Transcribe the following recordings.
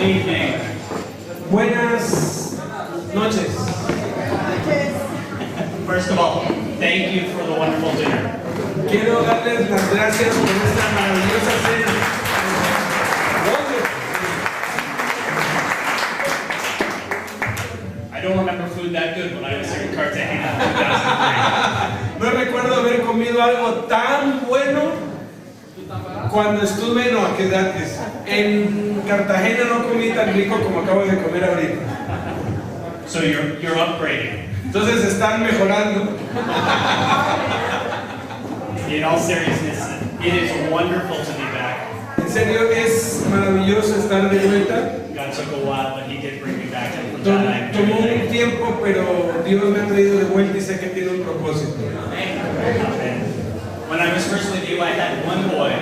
evening. Buenas noches. First of all, thank you for the wonderful dinner. Quiero darles las gracias por esta maravillosa cena. I don't remember food that good when I was in Cartagena in 2003. No recuerdo haber comido algo tan bueno cuando estuve, no, que antes. En Cartagena no comí tan rico como acabo de comer ahorita. So you're upgrading. Entonces están mejorando. In all seriousness, it is wonderful to be back. En serio, es maravilloso estar de vuelta. God took a while, but He did bring me back, and for that I'm Tomó very un tiempo, pero Dios me ha traído de vuelta y sé que tiene un propósito. thankful. When I was first with you, I had one boy.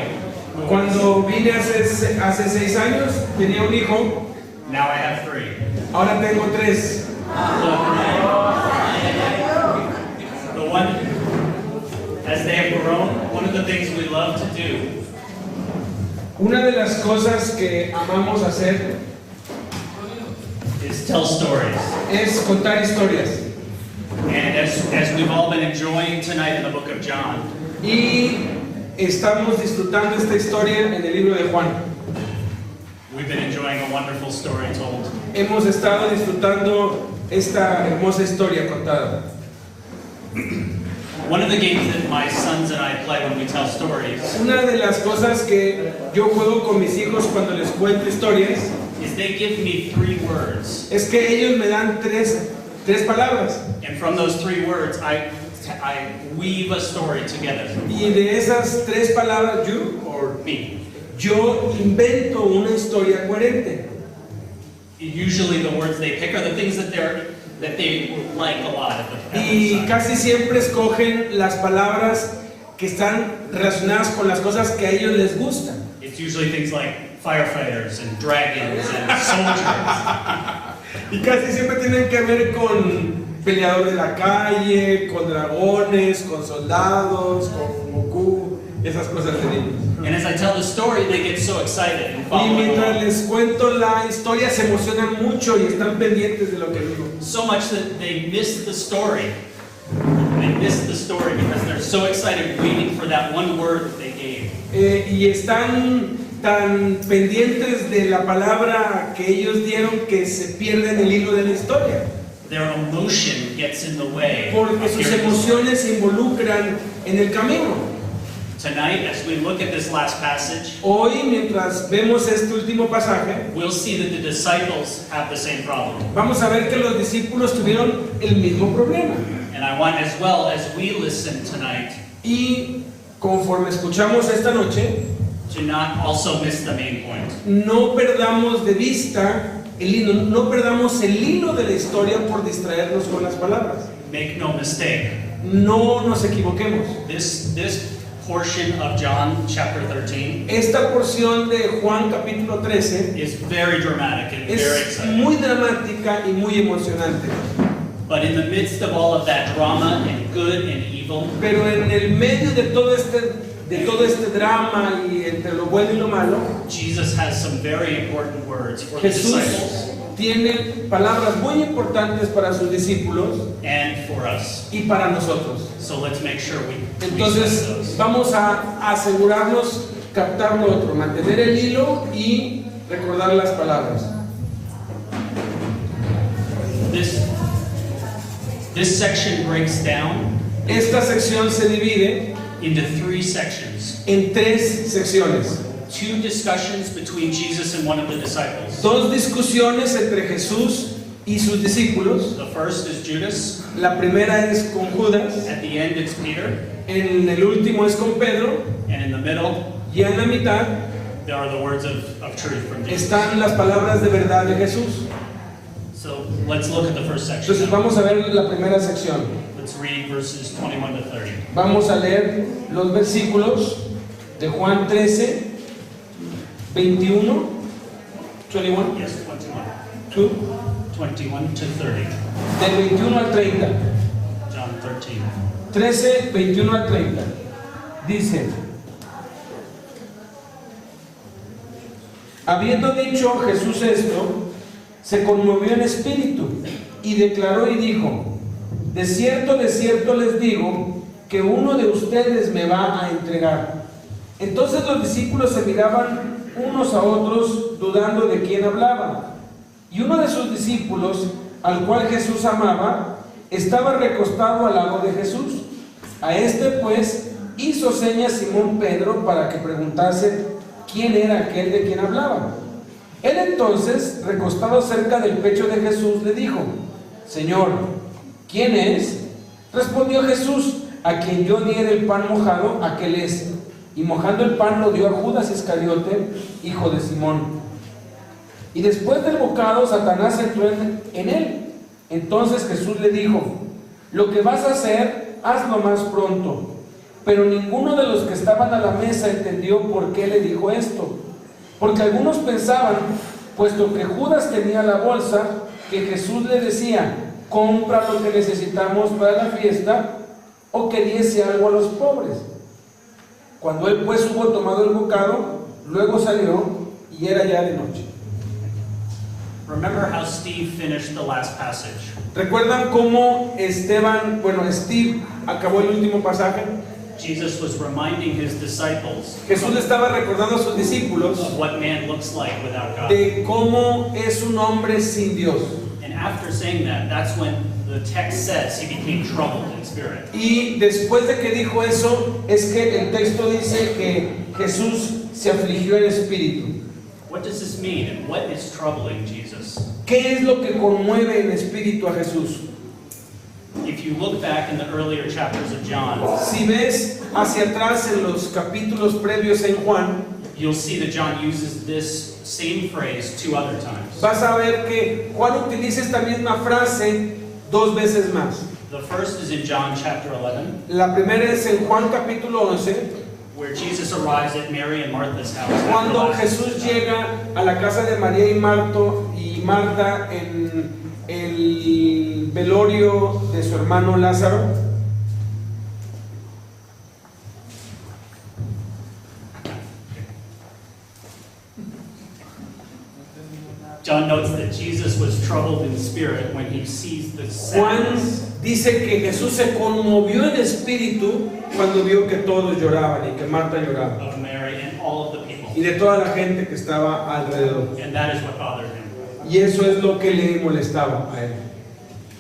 Cuando vine hace 6 años, tenía un hijo, Now I have 3. ahora tengo 3. The one, as they have grown, one of the things we love to do Una de las cosas que amamos hacer is tell stories. es contar historias. And as we've all been enjoying tonight in the book of John, Y estamos disfrutando esta historia en el libro de Juan. we've been enjoying a wonderful story told. Hemos estado disfrutando esta hermosa historia contada. One of the games that my sons and I play when we tell stories Una de las cosas que yo juego con mis hijos cuando les cuento historias is they give me 3 words. es que ellos me dan tres palabras. And from those 3 words, I weave a story together. Y de esas 3 palabras, yo invento una historia coherente. Usually the words they pick are the things that they like a lot of the Y casi siempre escogen las palabras que están relacionadas con las cosas que a ellos les gustan. It's usually things like firefighters and dragons and soldiers. Y casi siempre tienen que ver con peleadores de la calle, con dragones, con soldados, con Goku, esas cosas de niños. And as I tell the story, they get so excited and Y follow mientras along. les cuento la historia se emocionan mucho y están pendientes de lo que digo. So much that they miss the story. They miss the story because they're so excited waiting for that one word that they gave. Y están tan pendientes de la palabra que ellos dieron que se pierden el hilo de la historia. Their emotion gets in the way. Porque of sus hearing the emociones se involucran en el camino. Tonight, as we look at this last passage, Hoy, mientras vemos este último pasaje, we'll see that the disciples have the same problem. vamos a ver que los discípulos tuvieron el mismo problema. And I want, as well as we listen tonight, Y conforme escuchamos esta noche, to not also miss the main point. no perdamos de vista el hilo, no perdamos el hilo de la historia por distraernos con las palabras. Make no mistake, No nos equivoquemos. this portion of John chapter 13 Esta porción de Juan capítulo 13 is very dramatic and very es exciting. muy dramática y muy emocionante. But in the midst of all of that drama and good and evil, Pero en el medio de todo este drama y entre lo bueno y lo malo, Jesus has some very important words for the Jesús disciples tiene palabras muy importantes para sus discípulos and for us. y para nosotros. So let's make sure we sense Entonces those. vamos a asegurarnos captar lo otro, mantener el hilo y recordar las palabras. This section breaks down Esta sección se divide into 3 sections. en 3 secciones. 2 discussions between Jesus and one of the disciples. 2 discusiones entre Jesús y sus discípulos. The first is Judas. La primera es con Judas, At the end, it's Peter. en el último es con Pedro, And in the middle, y en la mitad there are the words of truth from Jesus. están las palabras de verdad de Jesús. So let's look at the first section. Entonces vamos a ver la primera sección. Let's read verses 21 to 30. Vamos a leer los versículos de Juan 13, 21, 21, Yes, 21. 2, 21 to 30. del 21 al 30. John 13. 13, 21 al 30. Dice: Habiendo dicho Jesús esto, se conmovió en espíritu y declaró y dijo: de cierto les digo, que uno de ustedes me va a entregar. Entonces los discípulos se miraban unos a otros, dudando de quién hablaba. Y uno de sus discípulos, al cual Jesús amaba, estaba recostado al lado de Jesús. A este pues hizo señas Simón Pedro para que preguntase quién era aquel de quien hablaba. Él entonces, recostado cerca del pecho de Jesús, le dijo: Señor, ¿quién es? Respondió Jesús: a quien yo diera el pan mojado, aquel es. Y mojando el pan lo dio a Judas Iscariote, hijo de Simón. Y después del bocado, Satanás entró en él. Entonces Jesús le dijo: lo que vas a hacer, hazlo más pronto. Pero ninguno de los que estaban a la mesa entendió por qué le dijo esto. Porque algunos pensaban, puesto que Judas tenía la bolsa, que Jesús le decía: compra lo que necesitamos para la fiesta, o que diese algo a los pobres. Cuando él pues hubo tomado el bocado, luego salió y era ya de noche. Remember how Steve finished the last passage. ¿Recuerdan cómo Steve acabó el último pasaje? Jesus was reminding his disciples Jesús le estaba recordando a sus discípulos of what man looks like without God. de cómo es un hombre sin Dios. And after saying that, that's when the text says he became troubled in spirit. Y después de que dijo eso, es que el texto dice que Jesús se afligió en espíritu. What does this mean, and what is troubling Jesus? ¿Qué es lo que conmueve en espíritu a Jesús? If you look back in the earlier chapters of John, Si ves hacia atrás en los capítulos previos en Juan, you'll see that John uses this same phrase 2 other times. vas a ver que Juan utiliza esta misma frase 2 veces más. The first is in John chapter 11, La primera es en Juan capítulo 11, where Jesus arrives at Mary and Martha's house. cuando after Lazarus Jesús has died. llega a la casa de María y Marta en el velorio de su hermano Lázaro. John notes that Jesus was troubled in spirit when he sees the Juan sadness dice que Jesús se conmovió en espíritu cuando vio que todos lloraban y que Marta lloraba of Mary and all of the people. y de toda la gente que estaba alrededor. And that is what bothered him. Y eso es lo que le molestaba a él.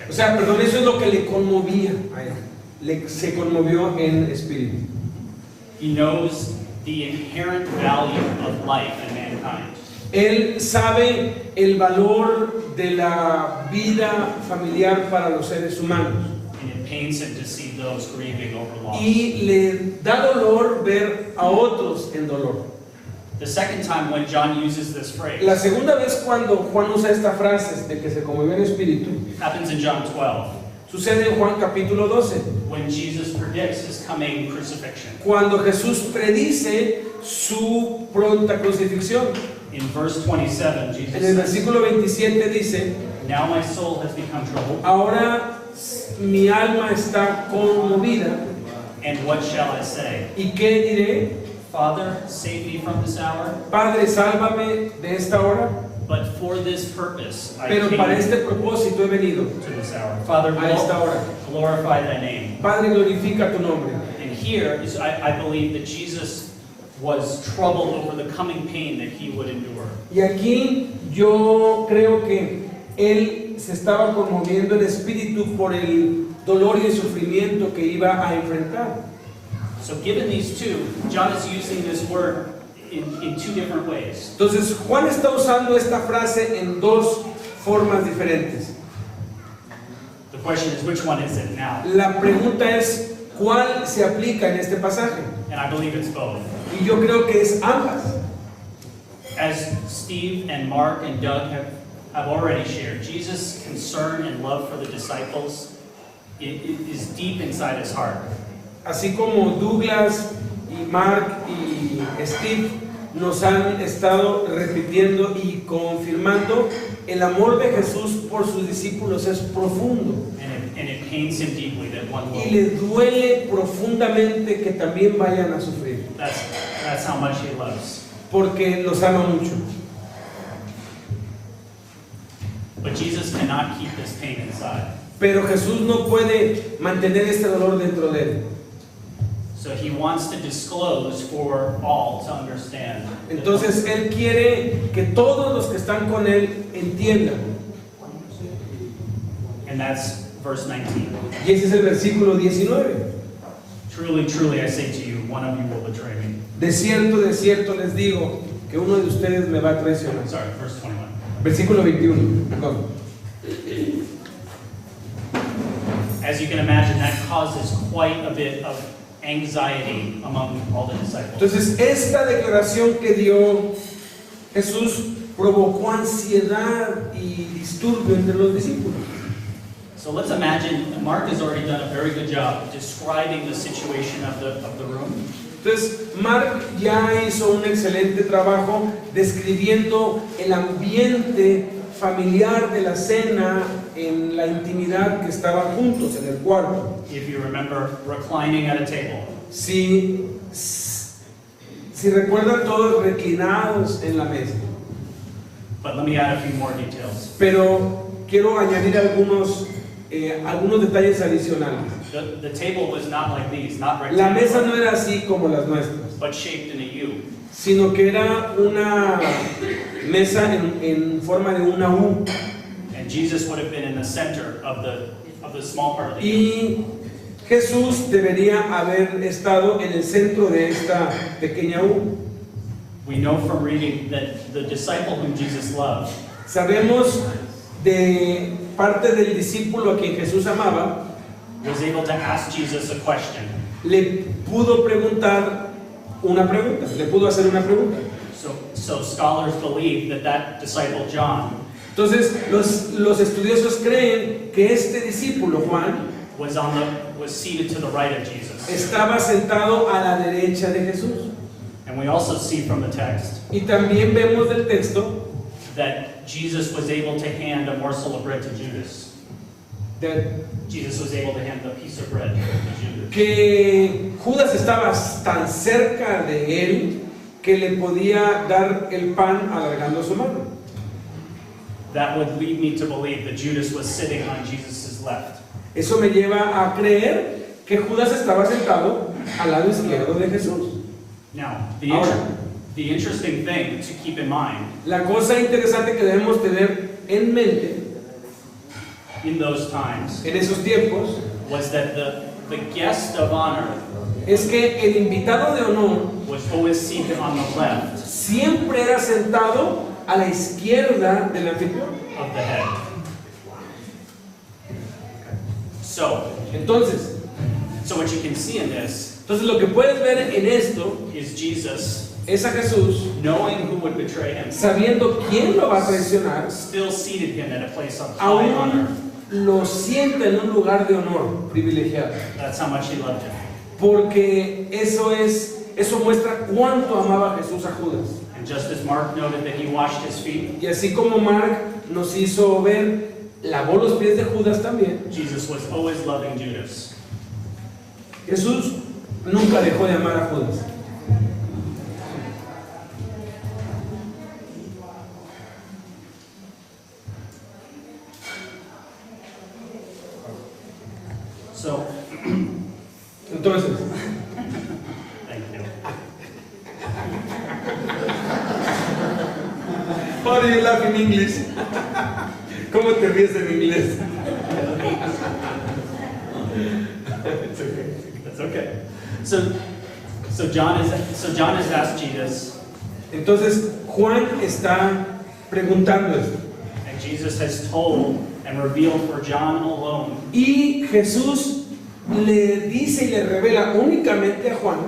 O sea, perdón, eso es lo que le conmovía a él. Se conmovió en espíritu. He knows the inherent value of life in mankind. Él sabe el valor de la vida familiar para los seres humanos. And it pains him to see those grieving over loss. Y le da dolor ver a otros en dolor. The second time when John uses this phrase La segunda vez cuando Juan usa esta frase de que se conmovió en espíritu, happens in John 12, sucede en Juan capítulo 12, when Jesus predicts his coming crucifixion. cuando Jesús predice su pronta crucifixión. In verse 27, Jesus En el says, versículo 27 dice: now my soul has become troubled, ahora mi alma está conmovida, and what shall I say? ¿y qué diré? Father, save me from this hour. Padre, sálvame de esta hora. But for this purpose I Pero came para este propósito he venido to this hour. Father, a esta hora. glorify thy name. Padre, glorifica tu nombre. And here is, I believe that Jesus was troubled over the coming pain that he would endure. Y aquí yo creo que él se estaba conmoviendo en espíritu por el dolor y el sufrimiento que iba a enfrentar. So given these two, John is using this word in 2 different ways. Entonces Juan está usando esta frase en 2 formas diferentes. The question is, which one is it now? La pregunta es, ¿cuál se aplica en este pasaje? And I believe it's both. Y yo creo que es ambas. As Steve and Mark and Doug have already shared, Jesus' concern and love for the disciples is deep inside his heart. Así como Douglas y Mark y Steve nos han estado repitiendo y confirmando, el amor de Jesús por sus discípulos es profundo. And it pains him deeply that one Y will. le duele profundamente que también vayan a sufrir, That's how much he loves. porque los ama mucho. But Jesus cannot keep this pain inside. Pero Jesús no puede mantener este dolor dentro de él. So he wants to disclose for all to understand. Entonces Él quiere que todos los que están con Él entiendan. And that's verse 19. Y ese es el versículo 19. Truly, truly, I say to you, one of you will betray me. De cierto les digo que uno de ustedes me va a traicionar. Sorry, verse 21. Versículo 21, perdón. As you can imagine, that causes quite a bit of anxiety among all the disciples. Entonces, esta declaración que dio Jesús provocó ansiedad y disturbio entre los discípulos. So let's imagine, Mark has already done a very good job describing the situation of the room. Entonces, Mark ya hizo un excelente trabajo describiendo el ambiente familiar de la cena en la intimidad que estaban juntos en el cuarto. If you remember, reclining at a table. Si recuerdan, todos reclinados en la mesa. But let me add a few more details. Pero quiero añadir algunos detalles adicionales. The table was not like these, not La mesa rectangular, no era así como las nuestras, but shaped in a U. sino que era una mesa en forma de una U. And Jesus would have been in the center of the small part of the U. Y Jesús debería haber estado en el centro de esta pequeña U. We know from reading that the disciple whom Jesus loved Sabemos de parte del discípulo a quien Jesús amaba, was able to ask Jesus a question. le pudo preguntar una pregunta, le pudo hacer una pregunta. So scholars believe that disciple John Entonces, los estudiosos creen que este discípulo, Juan, was seated to the right of Jesus. estaba sentado a la derecha de Jesús. And we also see from the text Y también vemos del texto that Jesus was able to hand a morsel of bread to Judas. Jesus was able to hand the piece of bread to Judas. que Judas estaba tan cerca de él que le podía dar el pan alargando su mano. That would lead me to believe that Judas was sitting on Jesus' left. Eso me lleva a creer que Judas estaba sentado al lado izquierdo de Jesús. Now, Ahora, the interesting thing to keep in mind la cosa interesante que debemos tener en mente in those times en esos tiempos was that the guest of honor es que el invitado de honor was always seated on the left siempre era sentado a la izquierda del anfitrión. of the head. So what you can see in this Entonces lo que puedes ver en esto is Jesus, es a Jesús knowing who would betray him, sabiendo quién lo va a traicionar, still seated him at a place of high honor. aún lo sienta en un lugar de honor privilegiado. That's how much he loved him. Porque eso muestra cuánto amaba Jesús a Judas. And just as Mark noted that he washed his feet, Y así como Mark nos hizo ver, lavó los pies de Judas también. Jesus was always loving Judas. Jesús nunca dejó de amar a Judas. So, Entonces, thank you. how do you laugh in English? ¿Cómo te ríes en inglés? It's okay. That's okay. So John has asked Jesus, Entonces, Juan está preguntando esto. and Jesus has told and revealed for John alone Y Jesús le dice y le revela únicamente a Juan,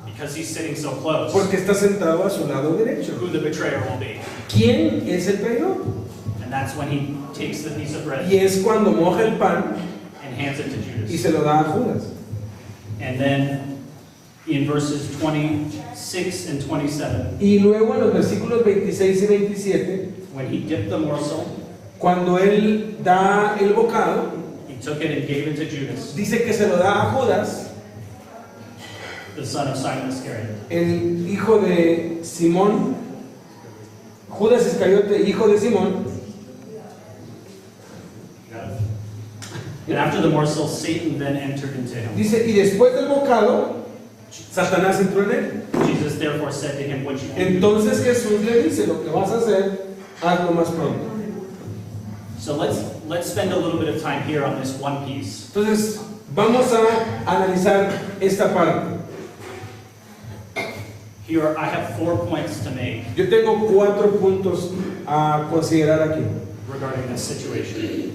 because he's sitting so close, porque está sentado a su lado derecho, who the betrayer will be. quién es el traidor. And that's when he takes the piece of bread Y es cuando moja el pan and hands it to y Judas. se lo da a Judas. And then in verses 26 and 27, Y luego en los versículos 26 y 27, when he dipped the morsel, cuando él da el bocado, he took it and gave it to Judas, dice que se lo da a Judas, the son of Simon Iscariot. el hijo de Simón, Judas Iscariote, hijo de Simón. And after the morsel, Satan then entered into him. Dice, y después del bocado, Satanás entró en él. Jesus therefore said to him, "What you do." Entonces Jesús le dice, lo que vas a hacer, hazlo más pronto. So let's spend a little bit of time here on this one piece. Entonces, vamos a analizar esta parte. Here I have 4 points to make Yo tengo 4 puntos a considerar aquí, regarding this situation.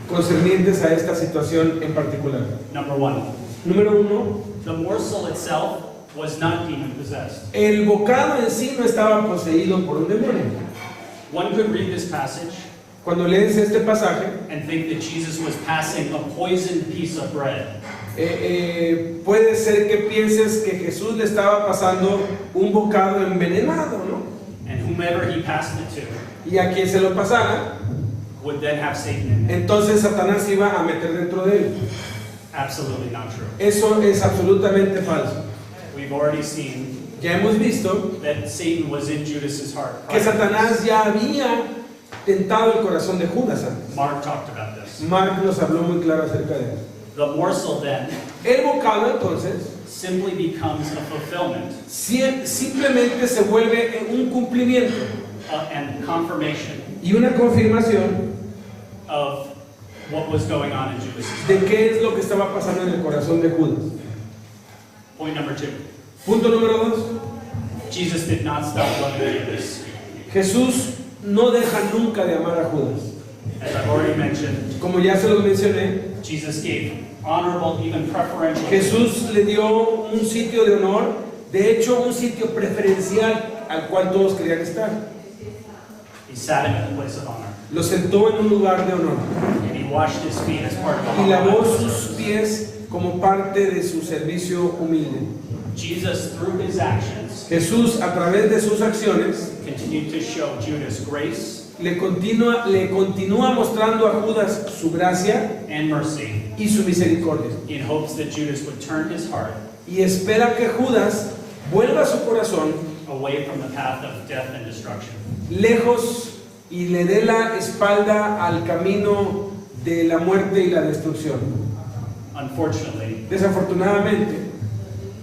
concernientes a esta situación en particular. Number 1, Número 1, the morsel itself was not demon possessed. el bocado en sí no estaba poseído por un demonio. One could read this passage Cuando lees este pasaje, and think that Jesus was passing a poisoned piece of bread. puede ser que pienses que Jesús le estaba pasando un bocado envenenado, ¿no? And whomever he passed it to Y a quien se lo pasara, would then have Satan in it. entonces Satanás iba a meter dentro de él. Absolutely not true. Eso es absolutamente falso. We've already seen Ya hemos visto that Satan was in Judas's heart. que Satanás ya había tentado el corazón de Judas antes. Mark talked about this. Mark nos habló muy claro acerca de eso. The morsel then El bocado entonces simply becomes a fulfillment simplemente se vuelve un cumplimiento and confirmation y una confirmación of what was going on in Judas's de heart. qué es lo que estaba pasando en el corazón de Judas. Point number 2. Punto número 2. Jesus did not stop loving Judas. Jesús no deja nunca de amar a Judas. As I've already mentioned, Como ya se los mencioné, Jesus gave honorable, even preferential. Jesús le dio un sitio de honor, de hecho un sitio preferencial al cual todos querían estar. He sat him in the place of honor. Lo sentó en un lugar de honor And he washed his feet as part of the y lavó honorable sus service. pies como parte de su servicio humilde. Jesus, through his actions, Jesús, a través de sus acciones, continued to show Judas grace le continúa mostrando a Judas su gracia and mercy y su misericordia. in hopes that Judas would turn his heart Y espera que Judas vuelva su corazón away from the path of death and destruction. lejos y le dé la espalda al camino de la muerte y la destrucción. Unfortunately, Desafortunadamente,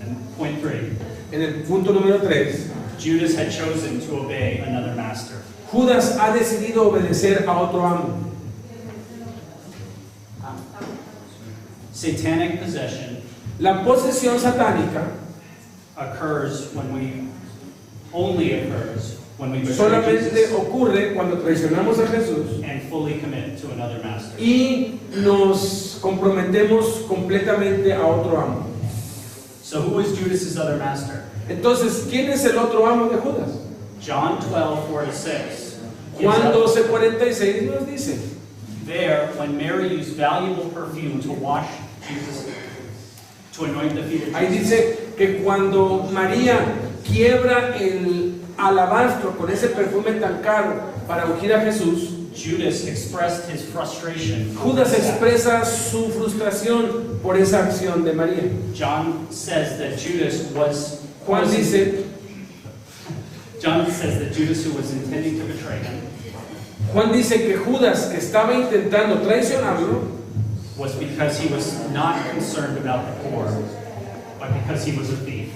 and point 3, en el punto número 3, Judas had chosen to obey another master. Judas ha decidido obedecer a otro amo. Satanic possession La posesión satánica only occurs when we betray solamente Jesus ocurre cuando traicionamos a Jesús and fully commit to another master. y nos comprometemos completamente a otro amo. So who is Judas's other master? Entonces, ¿quién es el otro amo de Judas? John 12:4-6. Juan 12:46 nos dice: There, when Mary used valuable perfume to wash Jesus, to anoint the feet of ahí Jesus, dice que cuando María quiebra el alabastro con ese perfume tan caro para ungir a Jesús, Judas expressed his frustration. Judas expresa su frustración por esa acción de María. John says that Judas, who was intending to betray him, Juan dice que Judas, que estaba intentando traicionarlo, was because he was not concerned about the poor, but because he was a thief.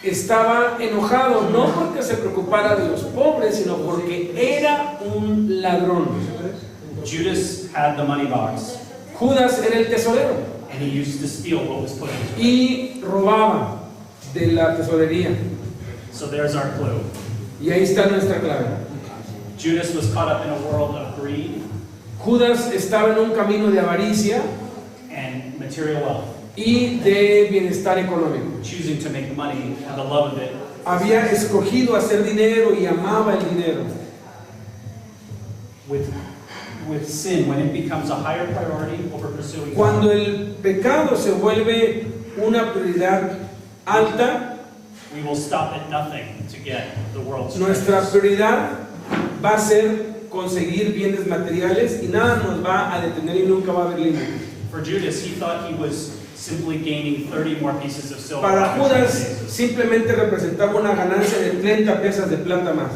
estaba enojado no porque se preocupara de los pobres, sino porque era un ladrón. Judas had the money box, Judas era el tesorero and he used to steal what was put into it. y robaba de la tesorería. So there's our clue. Y ahí está nuestra clave. Judas was caught up in a world of greed Judas estaba en un camino de avaricia and material wealth, y de bienestar económico. choosing to make money and the love of it. Había escogido hacer dinero y amaba el dinero. With sin, when it becomes a higher priority over pursuing Cuando God, el pecado se vuelve una prioridad alta, we will stop at nothing to get the world's nuestra treasures. prioridad va a ser conseguir bienes materiales y nada nos va a detener y nunca va a haber límite. For Judas, he thought he was simply gaining 30 more pieces of silver. Para on a daily Judas basis. simplemente representaba una ganancia de 30 piezas de plata más.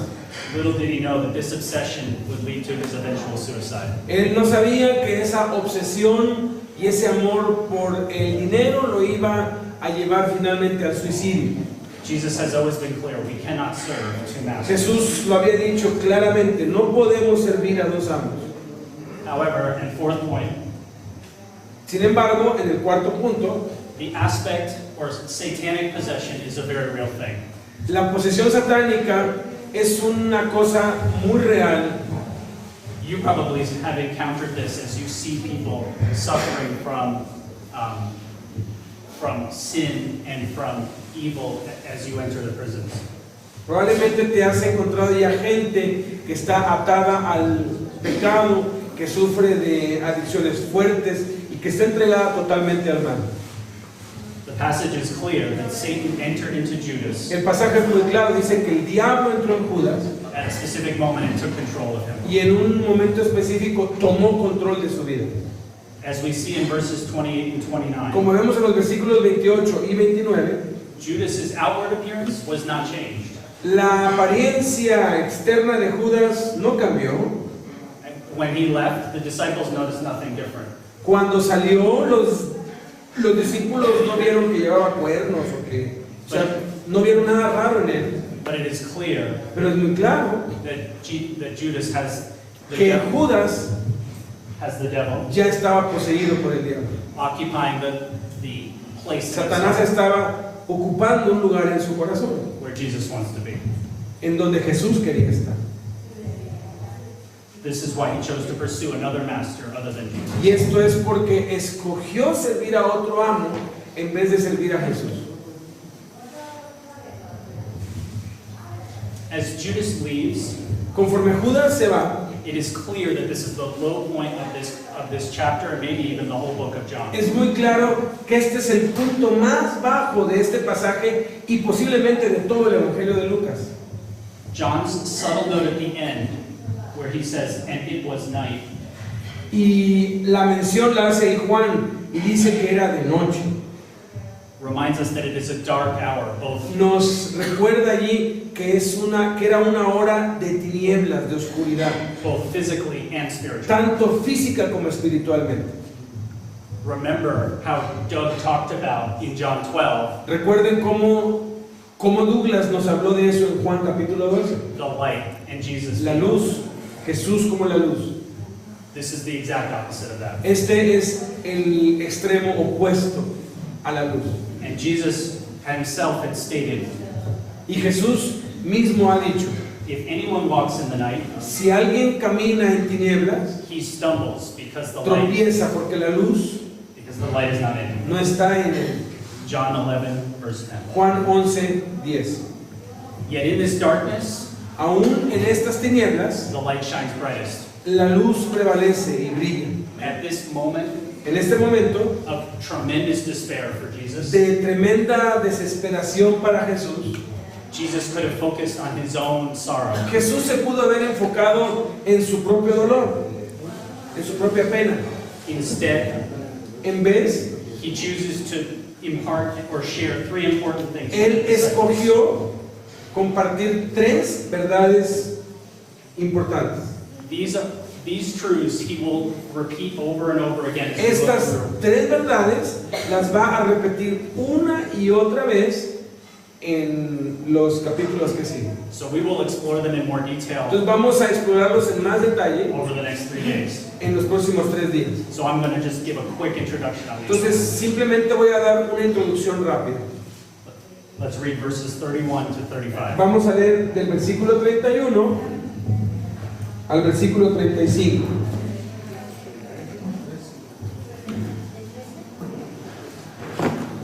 Little did he know that this obsession would lead to his eventual suicide. Él no sabía que esa obsesión y ese amor por el dinero lo iba a llevar finalmente al suicidio. Jesus has always been clear, we cannot serve two masters. Jesús lo había dicho claramente, no podemos servir a dos amos. However, and fourth point, Sin embargo, en el cuarto punto, the aspect or satanic possession is a very real thing. la posesión satánica es una cosa muy real. You probably have encountered this as you see people suffering from sin and from evil as you enter the prisons. Probablemente te has encontrado ya gente que está atada al pecado, que sufre de adicciones fuertes y que está entregada totalmente al mal. The passage is clear that Satan entered into Judas El pasaje es muy claro, dice que el diablo entró en Judas at a specific moment and took control of him. y en un momento específico tomó control de su vida. As we see in verses 28 and 29, Como vemos en los versículos 28 y 29, Judas's outward appearance was not changed. la apariencia externa de Judas no cambió. When he left, the disciples noticed nothing different. Cuando salió, los discípulos no vieron que llevaba cuernos o sea, no vieron nada raro en él. But it is clear Pero es muy claro that Judas has the que devil, Judas ya estaba poseído por el diablo. occupying the place Satanás estaba ocupando un lugar en su corazón, where Jesus wants to be. en donde Jesús quería estar. This is why he chose to pursue another master other than Jesus. Y esto es porque escogió servir a otro amo en vez de servir a Jesús. As Judas leaves, Conforme Judas se va, it is clear that this is the low point of this chapter and maybe even the whole book of John. es muy claro que este es el punto más bajo de este pasaje y posiblemente de todo el Evangelio de Lucas. John's subtle note at the end, where he says, "And it was night," Y la mención la hace Juan y dice que era de noche. reminds us that it is a dark hour, both Nos recuerda allí que era una hora de tinieblas, de oscuridad, physically and spiritually. tanto física como espiritualmente. Remember how Doug talked about in John 12 Recuerden cómo Douglas nos habló de eso en Juan capítulo 12. the light and Jesus. La luz, Jesús como la luz. This is the exact opposite of that. Este es el extremo opuesto a la luz. And Jesus himself had stated, Y Jesús mismo ha dicho, if anyone walks in the night, si alguien camina en tinieblas, he stumbles because the tropieza porque la luz light is not in him. no está en él. John 11, verse 10. Juan 11, 10. Yet in this darkness, Aún en estas tinieblas, the light shines brightest. la luz prevalece y brilla. At this moment En este momento of tremendous despair for Jesus, de tremenda desesperación para Jesús, Jesus could have focused on his own sorrow. Jesús se pudo haber enfocado en su propio dolor, en su propia pena. Instead, En vez, he chooses to impart or share three important things. él escogió compartir tres verdades importantes. These truths he will repeat over and over again. as we look Estas through. tres verdades las va a repetir una y otra vez en los capítulos que siguen. So we will explore them in more detail Entonces vamos a explorarlos en más detalle over the next 3 days. en los próximos 3 días. So I'm going to just give a quick introduction on these. Entonces simplemente voy a dar una introducción rápida. Let's read verses 31 to 35. Vamos a leer del versículo 31 al versículo 35.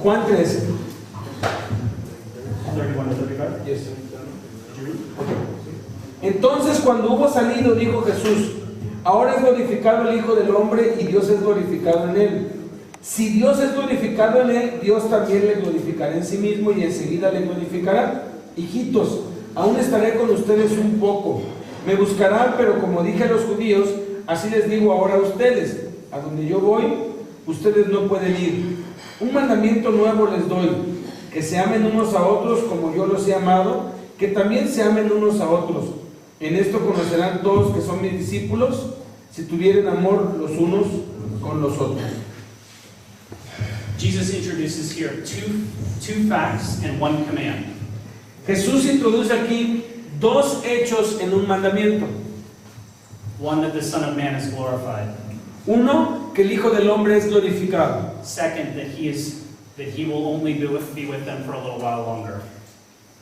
Juan 13. 31 to 35? Yes. Did you read? Entonces cuando hubo salido, dijo Jesús, ahora es glorificado el Hijo del Hombre y Dios es glorificado en él. Si Dios es glorificado en él, Dios también le glorificará en sí mismo y enseguida le glorificará. Hijitos, aún estaré con ustedes un poco. Me buscarán, pero como dije a los judíos, así les digo ahora a ustedes, a donde yo voy, ustedes no pueden ir. Un mandamiento nuevo les doy, que se amen unos a otros como yo los he amado, que también se amen unos a otros. En esto conocerán todos que son mis discípulos, si tuvieren amor los unos con los otros. Jesus introduces here two facts and one command. Jesús introduce aquí dos hechos en un mandamiento. One, that the Son of Man is glorified. Uno, que el Hijo del Hombre es glorificado. Second, that he will only be with them for a little while longer.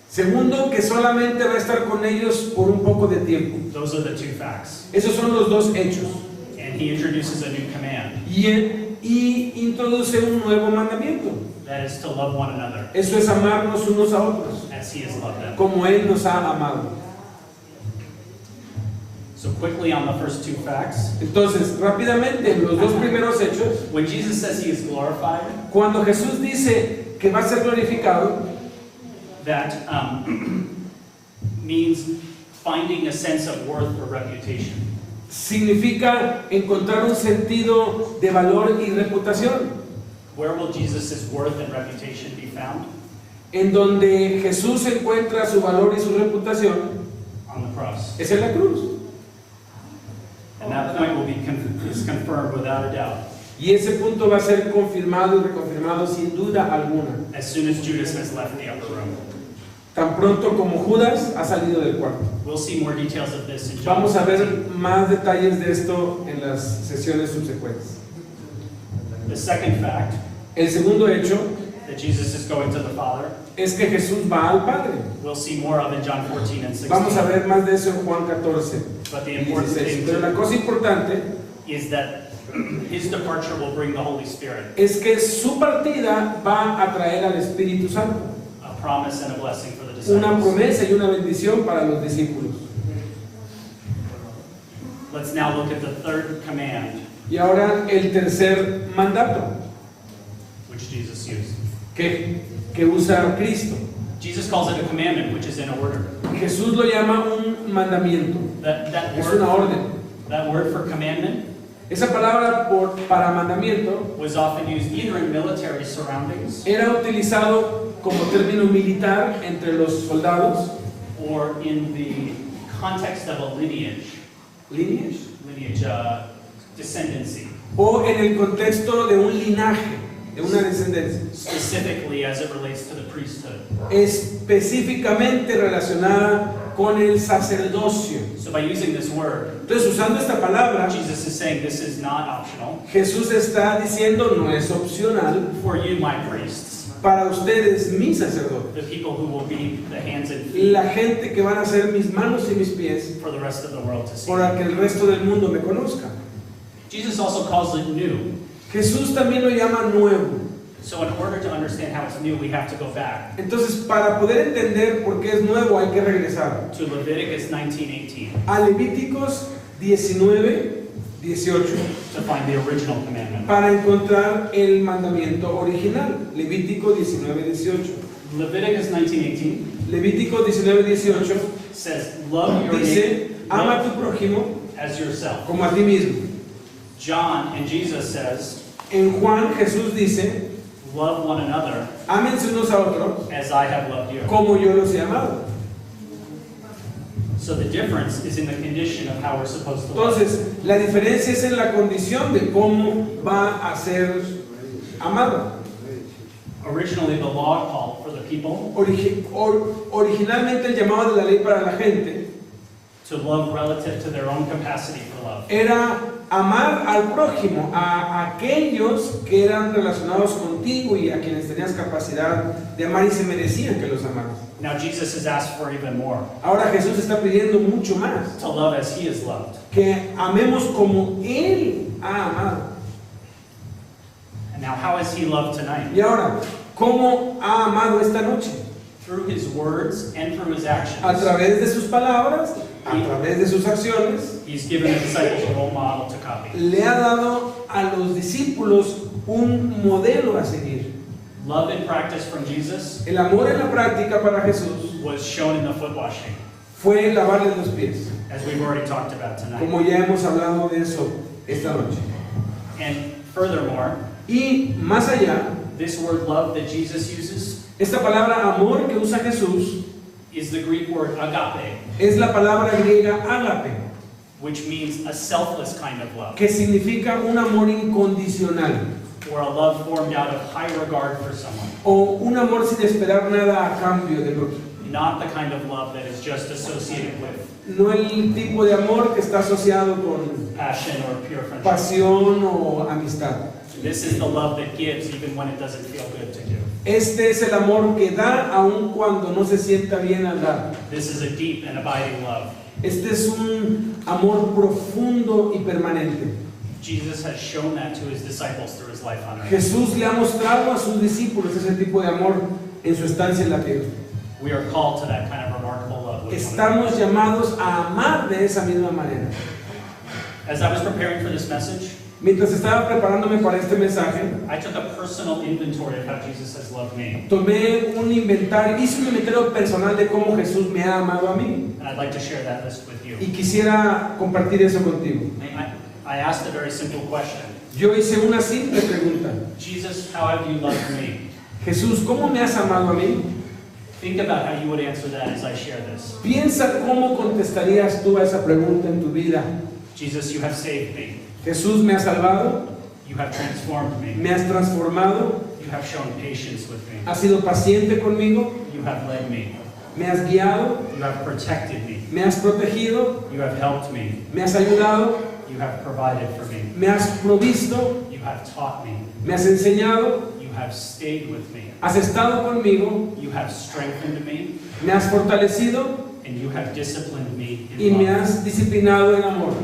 Segundo, que solamente va a estar con ellos por un poco de tiempo. Those are the two facts. Esos son los dos hechos. And he introduces a new command. Y introduce un nuevo mandamiento. That is to love one another Eso es amarnos unos a otros, as he has loved them. como Él nos ha amado. So quickly on the first two facts. Entonces, rápidamente, en los dos primeros hechos, When Jesus says he is glorified, cuando Jesús dice que va a ser glorificado, that means finding a sense of worth or reputation. significa encontrar un sentido de valor y reputación. Where will Jesus' worth and reputation be found? En donde Jesús encuentra su valor y su reputación On the cross. es en la cruz. And that point will be is confirmed without a doubt Y ese punto va a ser confirmado y reconfirmado sin duda alguna, as soon as Judas has left the upper room. tan pronto como Judas ha salido del cuarto. We'll see more details of this in John Vamos a ver 14. más detalles de esto en las sesiones subsecuentes. The second fact, El segundo hecho that Jesus is going to the Father, es que Jesús va al Padre. we'll see more of in John 14 and 16. Vamos a ver más de eso en Juan 14 But the y important 16. thing Pero la cosa importante is that his departure will bring the Holy Spirit, es que su partida va a traer al Espíritu Santo, a promise and a blessing for the una disciples. promesa y una bendición para los discípulos. Let's now look at the third command Y ahora el tercer mandato which Jesus used. que usa Cristo. Jesus calls it a commandment, which is in order. Jesús lo llama un mandamiento, That es una orden. word for commandment Esa palabra para mandamiento was often used either in military surroundings era utilizado como término militar entre los soldados, or in the context of a lineage, descendancy, o en el contexto de un linaje, de una descendencia, specifically as it relates to the priesthood. específicamente relacionada con el sacerdocio. So by using this word, Entonces, usando esta palabra, Jesus is saying this is not optional. Jesús está diciendo no es opcional For you, my priests, para ustedes, mis sacerdotes, the people who will be the hands and feet la gente que van a ser mis manos y mis pies, for the rest of the world to see. para que el resto del mundo me conozca. Jesus also calls it new. Jesús también lo llama nuevo. So in order to understand how it's new, we have to go back Entonces, para poder entender por qué es nuevo, hay que regresar to Leviticus 19:18 a Levíticos 19, 18, to find the original commandment. para encontrar el mandamiento original. Levítico 19, 18. Leviticus 19:18 Levítico 19, 18 says, "Love your dice, neighbor ama a tu prójimo as yourself." como a ti mismo. John and Jesus says, En Juan, Jesús dice, "Love one another ámense unos a otros as I have loved you." como yo los he amado. So the difference is in the condition of how we're supposed to love. Entonces, la diferencia es en la condición de cómo va a ser amado. Originally, the law called for the people Originalmente el llamado de la ley para la gente to love relative to their own capacity for love. era amar al prójimo, a aquellos que eran relacionados contigo y a quienes tenías capacidad de amar y se merecían que los amaras. Now Jesus has asked for even more, Ahora Jesús está pidiendo mucho más, to love as he is loved. que amemos como Él ha amado. And now how is he loved tonight? Y ahora, ¿cómo ha amado esta noche? Through his words and through his A actions. través de sus palabras, a través de sus acciones, He's given the disciples a role model to copy. le ha dado a los discípulos un modelo a seguir. Love in practice from Jesus El amor en la práctica para Jesús was shown in the foot washing, fue lavarles los pies, as we've already talked about tonight. como ya hemos hablado de eso esta noche. And furthermore, Y más allá, this word love that Jesus uses esta palabra amor que usa Jesús is the Greek word agape, es la palabra griega ágape, which means a selfless kind of love, que significa un amor incondicional or a love formed out of high regard for someone. o un amor sin esperar nada a cambio del otro. Not the kind of love that is just associated with No el tipo de amor que está asociado con passion or pure friendship. pasión o amistad. This is the love that gives even when it doesn't feel good to give. Este es el amor que da aun cuando no se sienta bien al dar. This is a deep and abiding love. Este es un amor profundo y permanente. Jesus has shown that to his disciples through his life on earth. Jesús le ha mostrado a sus discípulos ese tipo de amor en su estancia en la tierra. We are called to that kind of remarkable love. with one Estamos llamados a amar de esa misma manera. another. As I was preparing for this message, Mientras estaba preparándome para este mensaje, I took a personal inventory of how Jesus has loved me. tomé un inventario, hice un inventario personal de cómo Jesús me ha amado a mí. And I'd like to share that list with you. Y quisiera compartir eso contigo. I asked a very simple question. Yo hice una simple pregunta. Jesus, how have you loved me? Jesús, ¿cómo me has amado a mí? Think about how you would answer that as I share this. Piensa cómo contestarías tú a esa pregunta en tu vida. Jesus, you have saved me. Jesús, me has salvado, You have transformed me. me has transformado, You have shown patience with me. has sido paciente conmigo, You have led me. me has guiado, You have protected me. me has protegido, You have helped me. me has ayudado, You have provided for me. me has provisto, You have taught me. me has enseñado, You have stayed with me. has estado conmigo, You have strengthened me. me has fortalecido And you have disciplined me y in me love. has disciplinado en amor.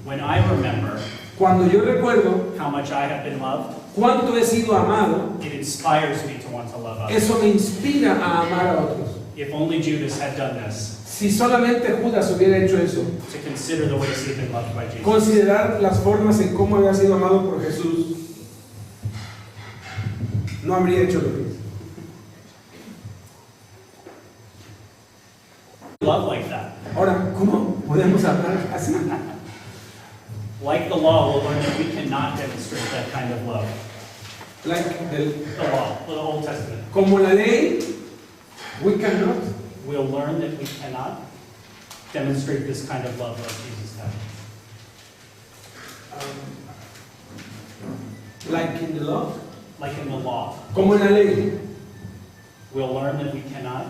When I remember Cuando yo recuerdo how much I have been loved, cuánto he sido amado, it inspires me to want to love others. eso me inspira a amar a otros. If only Judas had done this, Si solamente Judas hubiera hecho eso, to consider the ways he had been loved by Jesus. considerar las formas en cómo había sido amado por Jesús, no habría hecho lo que hizo. Love like that. Ahora, ¿cómo podemos hablar así? Like the law, we'll learn that we cannot demonstrate that kind of love. The law, the Old Testament. Como la ley, we cannot. We'll learn that we cannot demonstrate this kind of love like Jesus had. Like in the law. Like in the law. Como en la ley. We'll learn that we cannot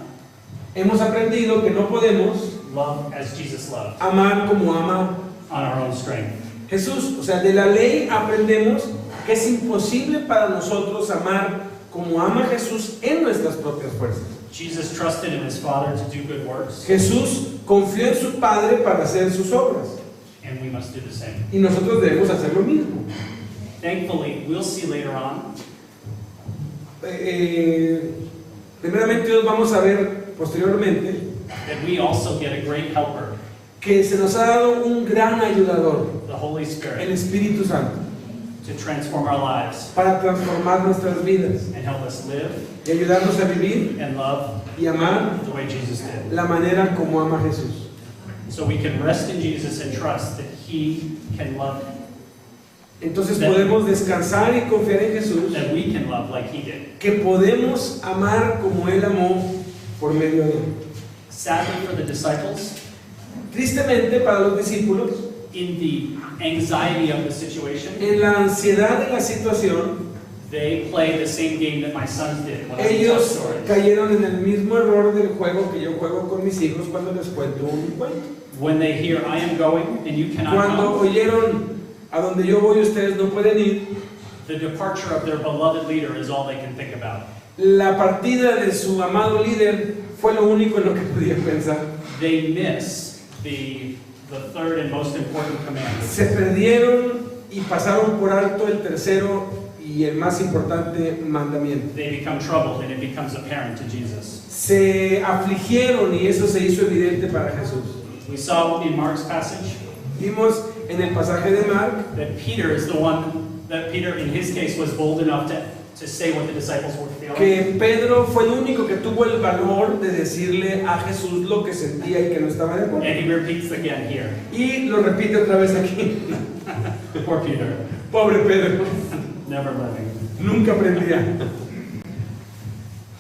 Hemos aprendido que no podemos love as Jesus loved amar como ama on our own strength. Jesús. O sea, de la ley aprendemos que es imposible para nosotros amar como ama Jesús en nuestras propias fuerzas. Jesus trusted in his Father to do good works, Jesús confió en su Padre para hacer sus obras. and we must do the same. Y nosotros debemos hacer lo mismo. Thankfully, we'll see later on Primeramente, Dios, vamos a ver posteriormente that we also get a great helper, que se nos ha dado un gran ayudador, the Holy el Spirit, Espíritu Santo, to transform our lives para transformar nuestras vidas and help us live y ayudarnos a vivir and love y amar the way Jesus did. la manera como ama Jesús. So we can rest in Jesus and trust that he can love, Entonces podemos descansar y confiar en Jesús, that we can love like he did. que podemos amar como Él amó por medio de Él. Sadly for the disciples, Tristemente para los discípulos, in the anxiety of the situation, en la ansiedad de la situación, they play the same game that my sons did when I tell ellos stories. cayeron en el mismo error del juego que yo juego con mis hijos cuando les cuento un cuento. When they hear, I am going and you cannot Cuando come, oyeron, a donde yo voy ustedes no pueden ir, the departure of their beloved leader is all they can think about. la partida de su amado líder fue lo único en lo que podían pensar. They miss the third and most important command. Se perdieron y pasaron por alto el tercero y el más importante mandamiento. They become troubled and it becomes apparent to Jesus. Se afligieron y eso se hizo evidente para Jesús. We saw in Mark's passage Vimos en el pasaje de Mark that Peter is the one, that Peter in his case was bold enough to say what the disciples were feeling. que Pedro fue el único que tuvo el valor de decirle a Jesús lo que sentía y que no estaba de acuerdo. And he repeats again here. Y lo repite otra vez aquí. Poor Peter, Pobre Pedro, never learning. nunca aprendía.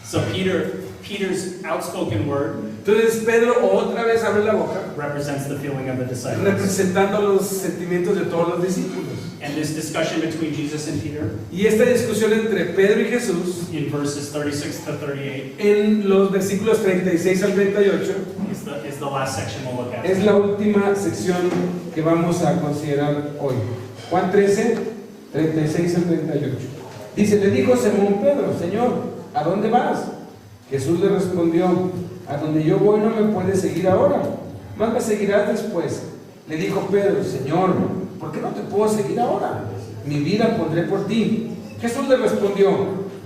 So Peter Peter's outspoken word Entonces Pedro otra vez abre la boca, represents the feeling of the disciples. representando los sentimientos de todos los discípulos. And this discussion between Jesus and Peter Y esta discusión entre Pedro y Jesús in verses 36 to 38 en los versículos 36 al 38 is the last section we'll look at. es la última sección que vamos a considerar hoy. Juan 13, 36 al 38. Dice, le dijo Simón Pedro, Señor, ¿a dónde vas? Jesús le respondió, a donde yo voy no me puedes seguir ahora, más me seguirás después. Le dijo Pedro, Señor, ¿por qué no te puedo seguir ahora? Mi vida pondré por ti. Jesús le respondió,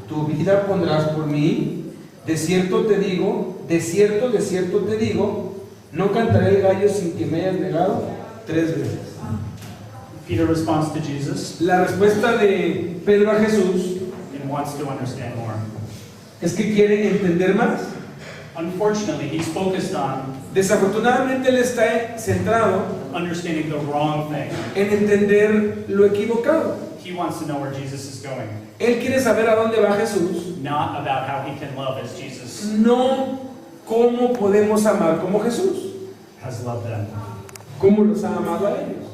¿tu vida pondrás por mí? De cierto te digo, de cierto te digo, no cantaré el gallo sin que me hayas negado 3 veces. Peter responds to Jesus La respuesta de Pedro a Jesús and wants to understand more. es que quiere entender más. Unfortunately, he's focused on Desafortunadamente él está centrado understanding the wrong thing. en entender lo equivocado. He wants to know where Jesus is going, Él quiere saber a dónde va Jesús, not about how he can love as Jesus no cómo podemos amar como Jesús, has loved them. cómo los ha amado a ellos.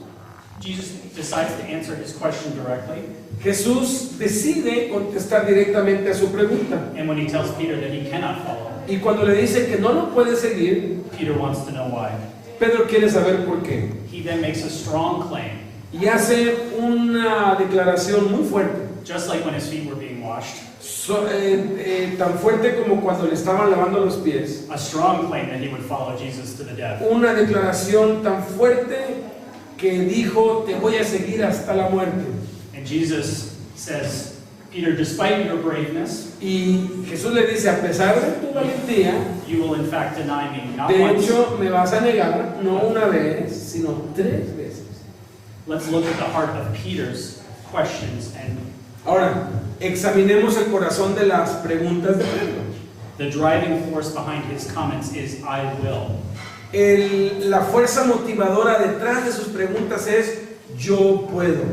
Jesus decides to answer his question directly, Jesús decide contestar directamente a su pregunta. and when he tells Peter that he cannot follow, Y cuando le dice que no lo puede seguir, Peter wants to know why. Pedro quiere saber por qué. He then makes a strong claim, Y hace una declaración muy fuerte. just like when his feet were being washed, Tan fuerte como cuando le estaban lavando los pies. a strong claim that he would follow Jesus to the death. Una declaración tan fuerte que dijo, te voy a seguir hasta la muerte. And Jesus says, Peter, despite your braveness, Y Jesús le dice, a pesar de tu valentía, you will in fact deny me not de once. hecho me vas a negar no una vez, sino 3 veces. Let's look at the heart of Peter's questions, and Ahora, examinemos el corazón de las preguntas de Pedro. the driving force behind his comments is I will. La fuerza motivadora detrás de sus preguntas es, yo puedo.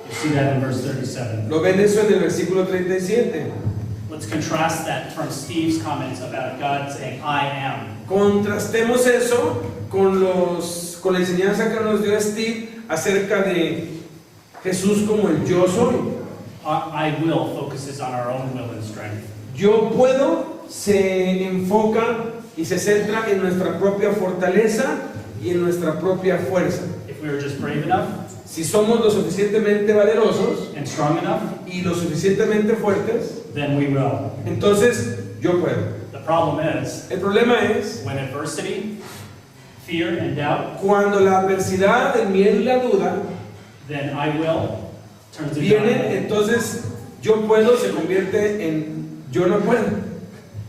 You see that in verse 37. ¿Lo ven eso en el versículo 37? Let's contrast that from Steve's comments about God saying, I am. Contrastemos eso con la enseñanza que nos dio Steve acerca de Jesús como el yo soy. I will focuses on our own will and strength. Yo puedo se enfoca y se centra en nuestra propia fortaleza y en nuestra propia fuerza. If we are just brave enough Si somos lo suficientemente valerosos and strong enough, y lo suficientemente fuertes, then we will. entonces yo puedo. The problem is, El problema es when adversity, fear, and doubt, cuando la adversidad, el miedo y la duda then I will turns into I vienen, will. entonces yo puedo se convierte en yo no puedo.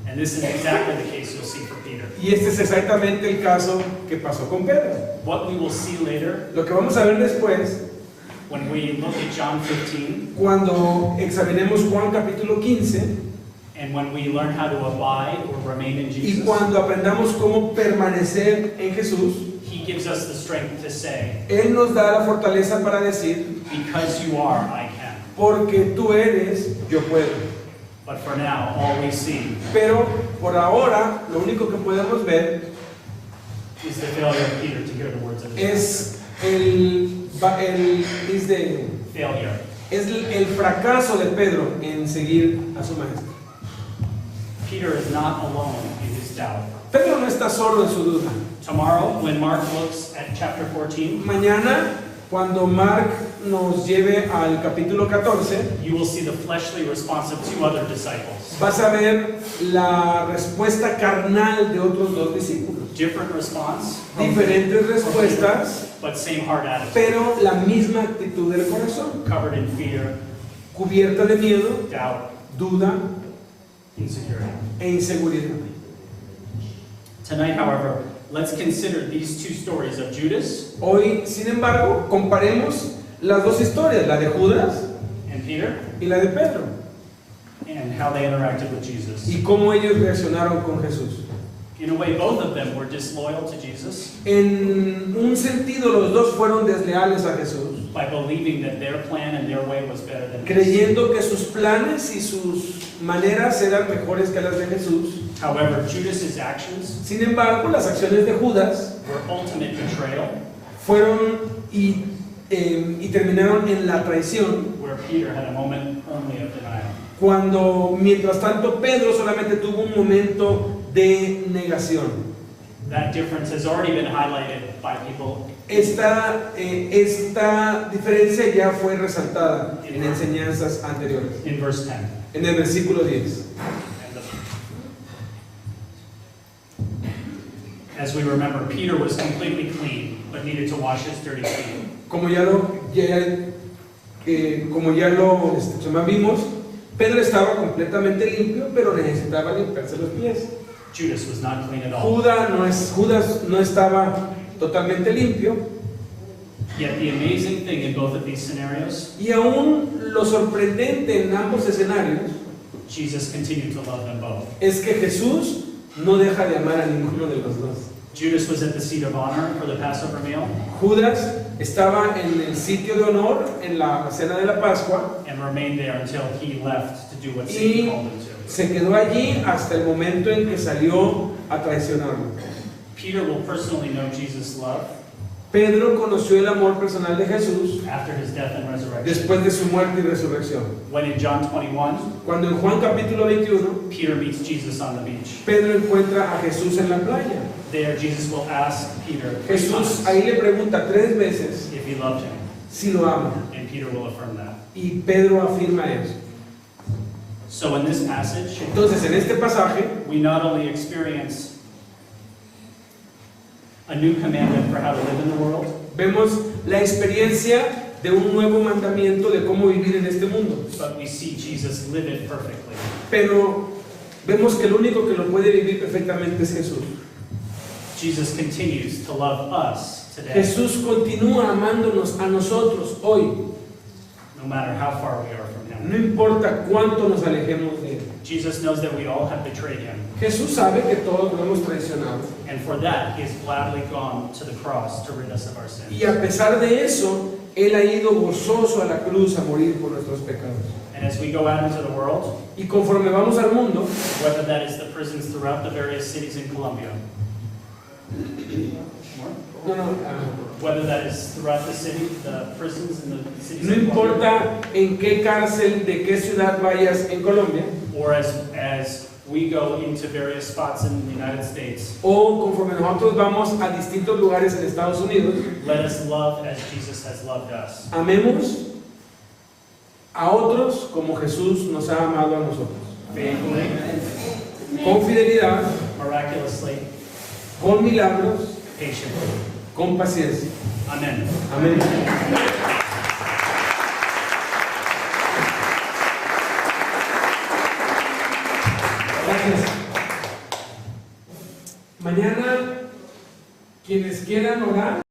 And this is exactly the case you'll see for Peter. Y este es exactamente el caso que pasó con Pedro. What we will see later Lo que vamos a ver después, when we look at John 15 cuando examinemos Juan capítulo 15 and when we learn how to abide or remain in y Jesus, cuando aprendamos cómo permanecer en Jesús, He gives us the strength to say, Él nos da la fortaleza para decir, because you are, I can. porque tú eres, yo puedo. But for now, all we see Pero por ahora, lo único que podemos ver is the failure of Peter to hear the words of his es failure. el fracaso de Pedro en seguir a su maestro. Peter is not alone in his doubt. Pedro no está solo en su duda. Tomorrow, when Mark looks at chapter 14, Mañana, cuando Mark nos lleve al capítulo 14, you will see the fleshly response of 2 other disciples. vas a ver la respuesta carnal de otros 2 discípulos. Different response, Diferentes respuestas, but same heart attitude. pero la misma actitud del corazón. Covered in fear, Cubierta de miedo, doubt, duda insecurity. e inseguridad. Tonight, however, let's consider these 2 stories of Judas Hoy, sin embargo, comparemos las 2 historias, la de Judas and Peter y la de Pedro, and how they interacted with Jesus. y cómo ellos reaccionaron con Jesús. In a way, both of them were disloyal to Jesus En un sentido, los dos fueron desleales a Jesús, by believing that their plan and their way was better than his. creyendo que sus planes y sus maneras eran mejores que las de Jesús. However, Judas's actions Sin embargo, las acciones de Judas were ultimate betrayal, fueron y terminaron en la traición, where Peter had a moment only of denial. cuando mientras tanto Pedro solamente tuvo un momento de negación. That difference has already been highlighted by people Esta diferencia ya fue resaltada en enseñanzas anteriores. in verse 10. En el versículo 10. And as we remember, Peter was completely clean, but needed to wash his dirty feet. Como ya lo vimos, Pedro estaba completamente limpio, pero necesitaba limpiarse los pies. Judas was not clean at all. Judas no estaba totalmente limpio, Yet the amazing thing in both of these scenarios, y aún lo sorprendente en ambos escenarios Jesus continued to love them both. es que Jesús no deja de amar a ninguno de los dos. Judas was at the seat of honor for the Passover meal Judas estaba en el sitio de honor en la cena de la Pascua and remained there until he left to do what y Satan called him to. se quedó allí hasta el momento en que salió a traicionarlo. Peter will personally know Jesus' love Pedro conoció el amor personal de Jesús after his death and resurrection. después de su muerte y resurrección. When in John 21, Cuando en Juan capítulo 21, Peter meets Jesus on the beach. Pedro encuentra a Jesús en la playa. There, Jesus will ask Peter 3 Jesús times ahí le pregunta 3 veces if he loved him, si lo ama, and Peter will affirm that. y Pedro afirma eso. So in this passage, Entonces, en este pasaje we not only experience a new commandment for how to live in the world, vemos la experiencia de un nuevo mandamiento de cómo vivir en este mundo, but we see Jesus live it perfectly. pero vemos que el único que lo puede vivir perfectamente es Jesús. Jesus continues to love us today, Jesús continúa amándonos a nosotros hoy, no matter how far we are from no him. importa cuánto nos alejemos de Él. Jesus knows that we all have betrayed him, Jesús sabe que todos lo hemos traicionado, and for that, he has gladly gone to the cross to rid us of our sins. y a pesar de eso, Él ha ido gozoso a la cruz a morir por nuestros pecados. And as we go out into the world, Y conforme vamos al mundo, whether that is the prisons throughout the various cities in Colombia, whether that is throughout the city, the prisons in the cities no in Colombia, importa en qué cárcel de qué ciudad vayas en Colombia, or as we go into various spots in the United States, o conforme nosotros vamos a distintos lugares en Estados Unidos, let us love as Jesus has loved us. amemos a otros como Jesús nos ha amado a nosotros. Faithfully, Con fidelidad, miraculously, con milagros, patiently. con paciencia. Amen. Amén. Gracias. Mañana, quienes quieran orar.